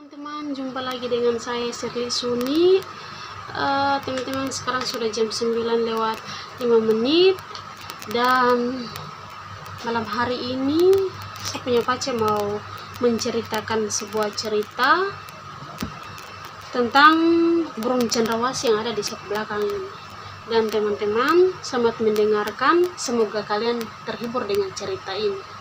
Teman-teman, jumpa lagi dengan saya Sherly Suni. Teman-teman, sekarang sudah jam 9:05 dan malam hari ini saya punya pacar mau menceritakan sebuah cerita tentang burung cendrawasih yang ada di sebelah belakang ini. Dan teman-teman, selamat mendengarkan, semoga kalian terhibur dengan cerita ini.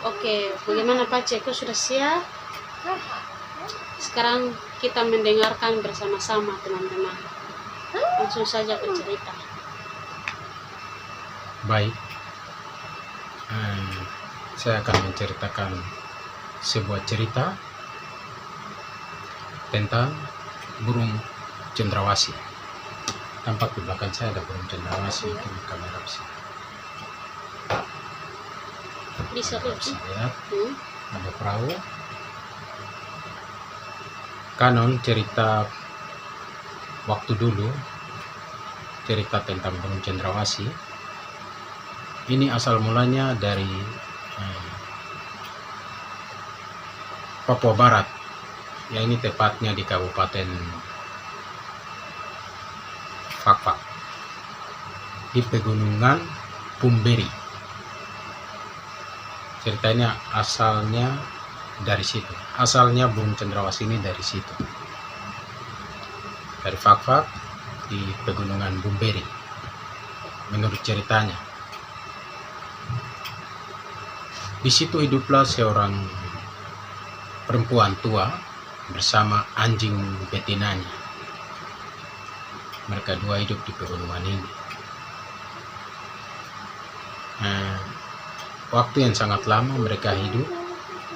Oke, bagaimana Pak Ceko, sudah siap? Sekarang kita mendengarkan bersama-sama teman-teman. Langsung saja ke cerita. Baik, saya akan menceritakan sebuah cerita tentang burung cendrawasih. Tampak di belakang saya ada burung cendrawasih, mungkin kamera Bisa lihat, ada perahu. Kanon cerita waktu dulu, cerita tentang burung cendrawasih ini asal mulanya dari Papua Barat, ya, ini tepatnya di Kabupaten Fakfak di Pegunungan Bumberi. Ceritanya asalnya dari situ, asalnya burung cendrawasih ini dari situ, dari Fakfak di Pegunungan Bumberi menurut ceritanya. Di situ hiduplah seorang perempuan tua bersama anjing betinanya. Mereka dua hidup di pegunungan ini. Waktu yang sangat lama mereka hidup,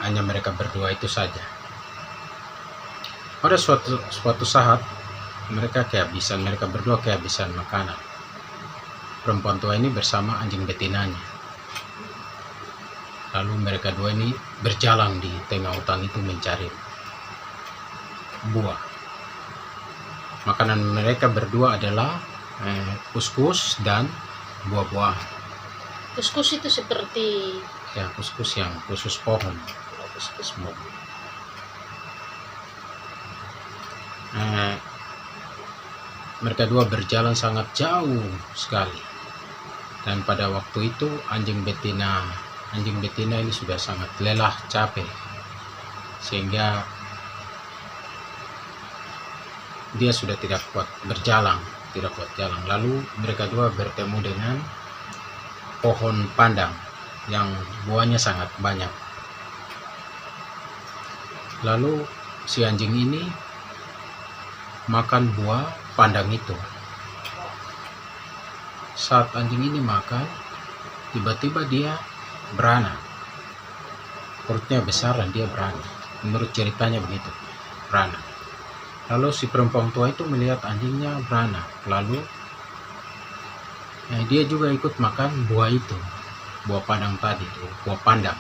hanya mereka berdua itu saja. Pada suatu saat mereka berdua kehabisan makanan. Perempuan tua ini bersama anjing betinanya. Lalu mereka dua ini berjalan di tengah hutan itu mencari buah. Makanan mereka berdua adalah kuskus dan buah-buahan. Kuskus itu seperti Kuskus yang khusus pohon. Kuskus pohon. Mereka dua berjalan sangat jauh sekali. Dan pada waktu itu anjing betina ini sudah sangat lelah, capek, sehingga dia sudah tidak kuat jalan. Lalu mereka dua bertemu dengan pohon pandang yang buahnya sangat banyak. Lalu si anjing ini makan buah pandang itu. Saat anjing ini makan, tiba-tiba dia beranak. Perutnya besar dan dia beranak. Menurut ceritanya begitu, beranak. Lalu si perempuan tua itu melihat anjingnya beranak. Lalu dia juga ikut makan buah itu, buah pandang tadi, buah pandang.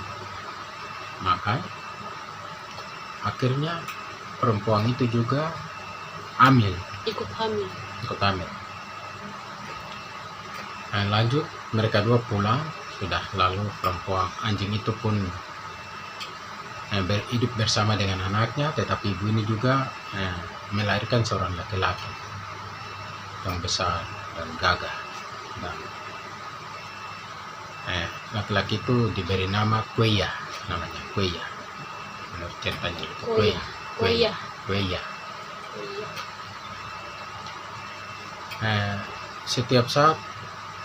Makan. Akhirnya perempuan itu juga ikut hamil. Dan lanjut mereka dua pulang sudah. Lalu perempuan anjing itu pun hidup bersama dengan anaknya, tetapi ibu ini juga melahirkan seorang laki-laki yang besar dan gagah. Dan laki-laki itu diberi nama Kueya, namanya Kueya. Menurut ceritanya itu Kueya. Setiap saat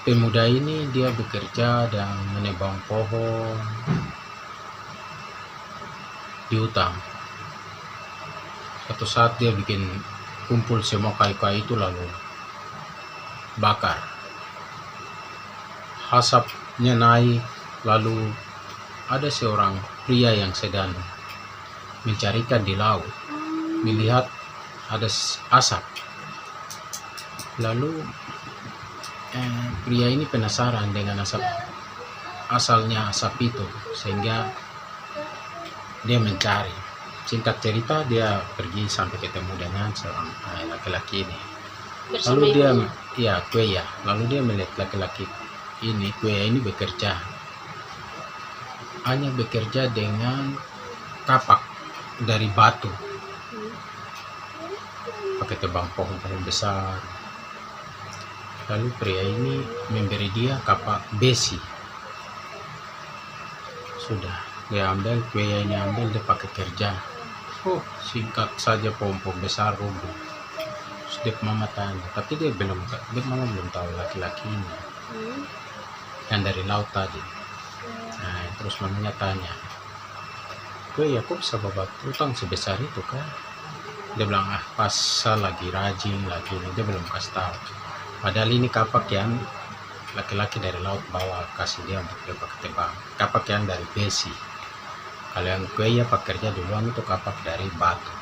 pemuda ini dia bekerja dan menebang pohon di hutan. Suatu saat dia bikin kumpul semua kayu-kayu itu lalu bakar. Asapnya naik, lalu ada seorang pria yang sedang mencari ikan di laut, melihat ada asap. Lalu pria ini penasaran dengan asalnya asap itu, sehingga dia mencari. Singkat cerita, dia pergi sampai ketemu dengan seorang laki-laki ini. Lalu dia Kueya. Lalu dia melihat laki-laki ini, Kueya ini bekerja hanya bekerja dengan kapak dari batu, pakai tebang pohon besar. Lalu pria ini memberi dia kapak besi. Sudah, dia ambil, kueya ini ambil, dia pakai kerja. Oh, singkat saja pohon besar rubuh. Sedep mama tanya, tapi mama belum tahu laki-laki ini yang dari laut tadi. Nah, terus mamanya tanya, kueya kok bisa bawa utang sebesar itu kan? Dia bilang, pasal lagi rajin lagi ini, dia belum kasih tahu. Padahal ini kapak yang laki-laki dari laut bawa, kasih dia untuk dia pakai tebang. Kapak yang dari besi. Kalau yang kueya pekerja duluan itu kapak dari batu.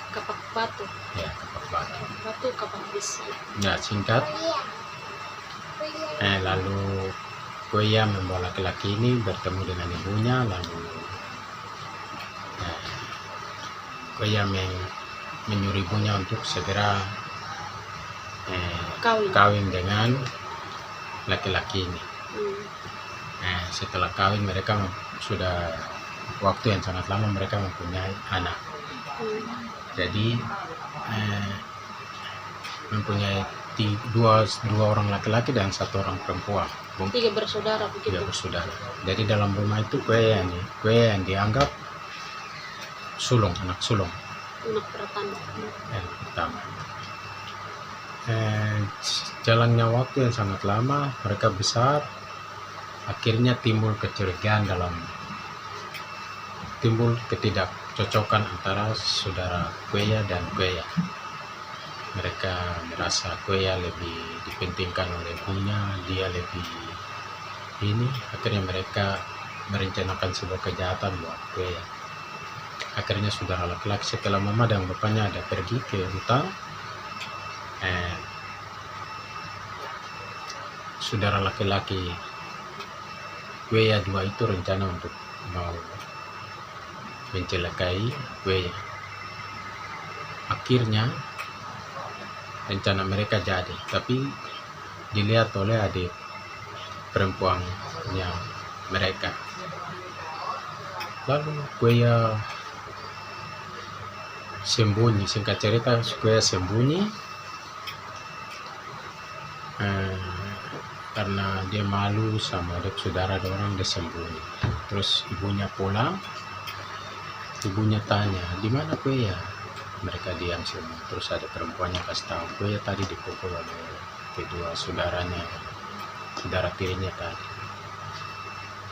Kapak batu. Ya, kapak batu. Batu, kapak besi. Ya, singkat. Lalu kueya membawa laki-laki ini bertemu dengan ibunya, lalu kueya menyuruh ibunya untuk segera kawin dengan laki-laki ini. Setelah kawin mereka sudah waktu yang sangat lama mereka mempunyai anak. Jadi mempunyai dua orang laki-laki dan satu orang perempuan. 3 bersaudara begitu. 3 bersaudara. Jadi dalam rumah itu kueya yang dianggap sulung, anak sulung. Anak pertama. Yang pertama. Jalannya waktu yang sangat lama, mereka besar. Akhirnya timbul kecurigaan timbul ketidakcocokan antara saudara kueya dan kueya. Mereka merasa kueya lebih dipentingkan oleh ibunya, dia lebih ini. Akhirnya mereka merencanakan sebuah kejahatan buat kueya. Akhirnya saudara laki-laki setelah mama dan bapaknya ada pergi ke hutan, saudara laki-laki kueya 2 itu rencana untuk mau mencelakai kueya. Akhirnya rencana mereka jadi, tapi dilihat oleh adik perempuannya mereka. Lalu kueya sembunyi, singkat cerita kueya sembunyi karena dia malu sama adik saudara orang, dia sembunyi. Terus ibunya pulang, ibunya tanya, di mana kueya? Mereka diam semua. Terus ada perempuannya kasih tahu, kueya tadi dipukul oleh kedua saudaranya, saudara tirinya tadi.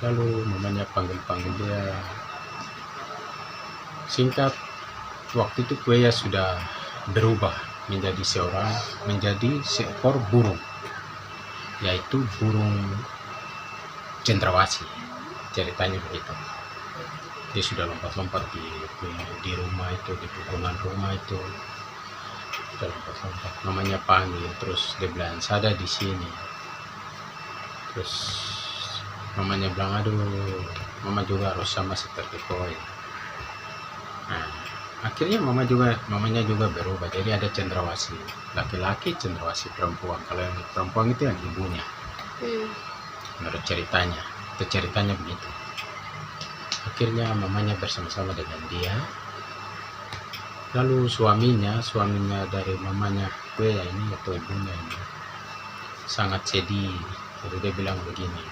Lalu mamanya panggil dia. Singkat waktu itu kueya sudah berubah menjadi seekor burung, yaitu burung cendrawasih. Ceritanya begitu. Dia sudah lompat-lompat di rumah itu, di pegunungan rumah itu. Sudah lompat-lompat. Mamanya panggil, terus dia bilang, "Sada di sini." Terus mamanya bilang, "Aduh, mama juga harus sama seperti koi." Nah, akhirnya mamanya juga berubah. Jadi ada cendrawasih laki-laki, cendrawasih perempuan. Kalau yang perempuan itu yang ibunya. Menurut ceritanya begitu. Akhirnya mamanya bersama-sama dengan dia. Lalu suaminya dari mamanya kueya ini atau ibunya ini sangat sedih. Jadi dia bilang begini,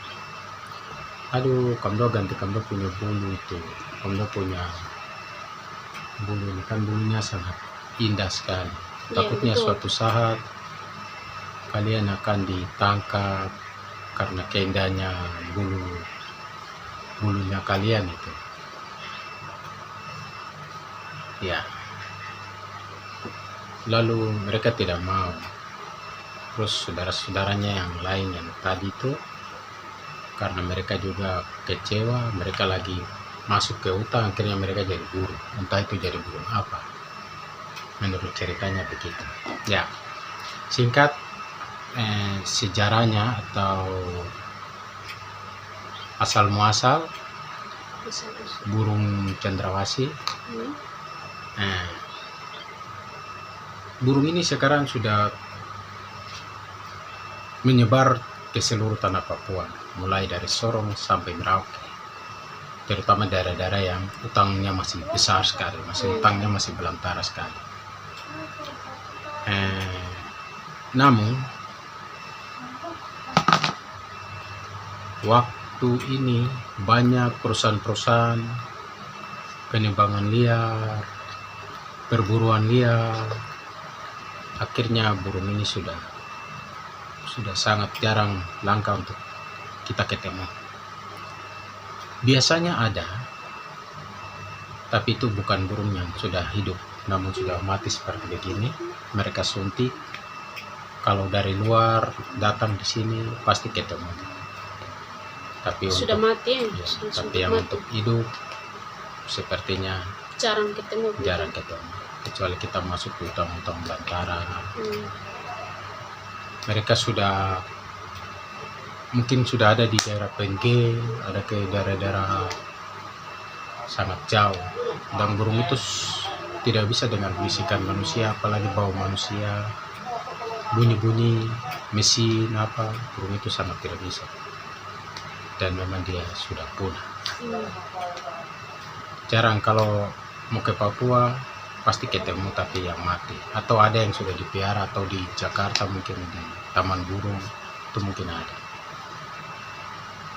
"Aduh, kamu ganti kamu punya bulu itu, kamu punya bulu ini kan bulunya sangat indah sekali. Takutnya suatu saat kalian akan ditangkap karena keindahannya bulunya kalian itu." Ya. Lalu mereka tidak mau. Terus saudara-saudaranya yang lain yang tadi itu, karena mereka juga kecewa, mereka lagi masuk ke hutan, akhirnya mereka jadi burung. Entah itu jadi burung apa. Menurut ceritanya begitu. Ya. Singkat sejarahnya atau asal muasal burung cendrawasih. Burung ini sekarang sudah menyebar ke seluruh tanah Papua, mulai dari Sorong sampai Merauke. terutama daerah-daerah yang utangnya masih besar sekali, utangnya masih belantara sekali. Namun waktu ini banyak perusahaan-perusahaan penebangan liar, perburuan liar, akhirnya burung ini sudah sangat jarang, langka untuk kita ketemu. Biasanya ada, tapi itu bukan burung yang sudah hidup, namun sudah mati seperti begini. Mereka suntik. Kalau dari luar datang di sini pasti ketemu. Tapi sudah untuk, mati ya? tapi yang untuk hidup sepertinya jarang ketemu. Kecuali kita masuk ke hutan-hutan belantara. Mereka mungkin sudah ada di daerah Pengge, ada ke daerah-daerah sangat jauh, dan burung itu tidak bisa dengar bisikan manusia, apalagi bau manusia, bunyi-bunyi mesin apa, burung itu sangat tidak bisa, dan memang dia sudah punah. Jarang kalau mau ke Papua pasti ketemu, tapi yang mati, atau ada yang sudah dipelihara, atau di Jakarta mungkin di taman burung itu mungkin ada.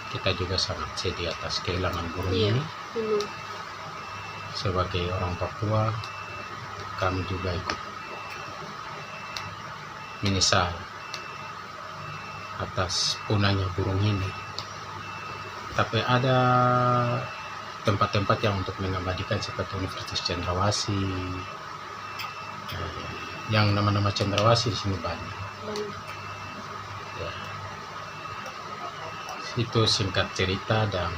Kita juga sangat sedih atas kehilangan burung ini. Sebagai orang Papua, kami juga ikut menyesal atas punahnya burung ini. Tapi ada tempat-tempat yang untuk mengabadikan seperti Universitas Cendrawasih, yang nama-nama Cendrawasih di sini banyak. Ya. Itu singkat cerita dan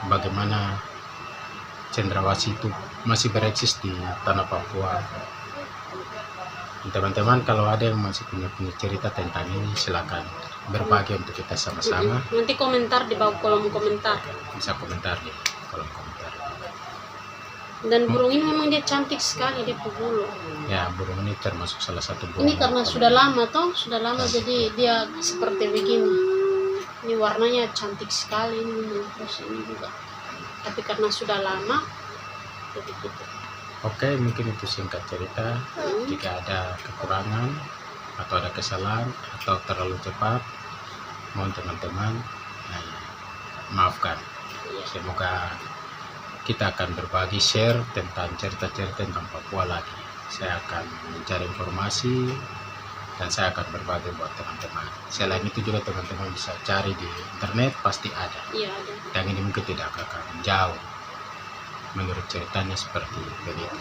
bagaimana Cendrawasih itu masih bereksis di tanah Papua. Teman-teman, kalau ada yang masih punya cerita tentang ini, silakan berbagi untuk kita sama-sama. Nanti komentar di bawah kolom komentar. Bisa komentar di kolom komentar. Dan burung ini memang dia cantik sekali, dia berbulu. Ya, burung ini termasuk salah satu burung. Ini karena sudah lama jadi dia seperti begini. Ini warnanya cantik sekali ini, terus ini juga. Tapi karena sudah lama, jadi gitu. Oke, mungkin itu singkat cerita. Jika ada kekurangan atau ada kesalahan atau terlalu cepat, mohon teman-teman maafkan. Semoga kita akan berbagi share tentang cerita-cerita tentang Papua lagi. Saya akan mencari informasi dan saya akan berbagi buat teman-teman. Selain itu juga teman-teman bisa cari di internet, pasti ada. Iya, ada. Dan ini mungkin tidak akan jauh. Menurut ceritanya seperti begitu.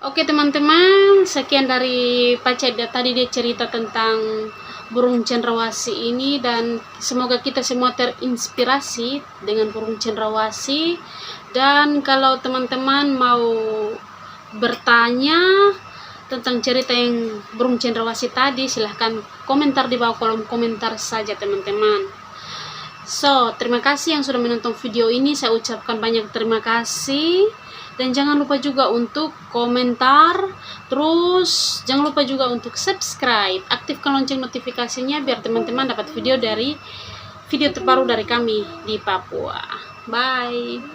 Oke teman-teman, sekian dari Pace. Tadi dia cerita tentang burung cendrawasih ini, dan semoga kita semua terinspirasi dengan burung cendrawasih. Dan kalau teman-teman mau bertanya tentang cerita yang burung cendrawasih tadi, silahkan komentar di bawah kolom komentar saja teman-teman. So, terima kasih yang sudah menonton video ini. Saya ucapkan banyak terima kasih. Dan jangan lupa juga untuk komentar. Terus, jangan lupa juga untuk subscribe. Aktifkan lonceng notifikasinya biar teman-teman dapat video terbaru dari kami di Papua. Bye.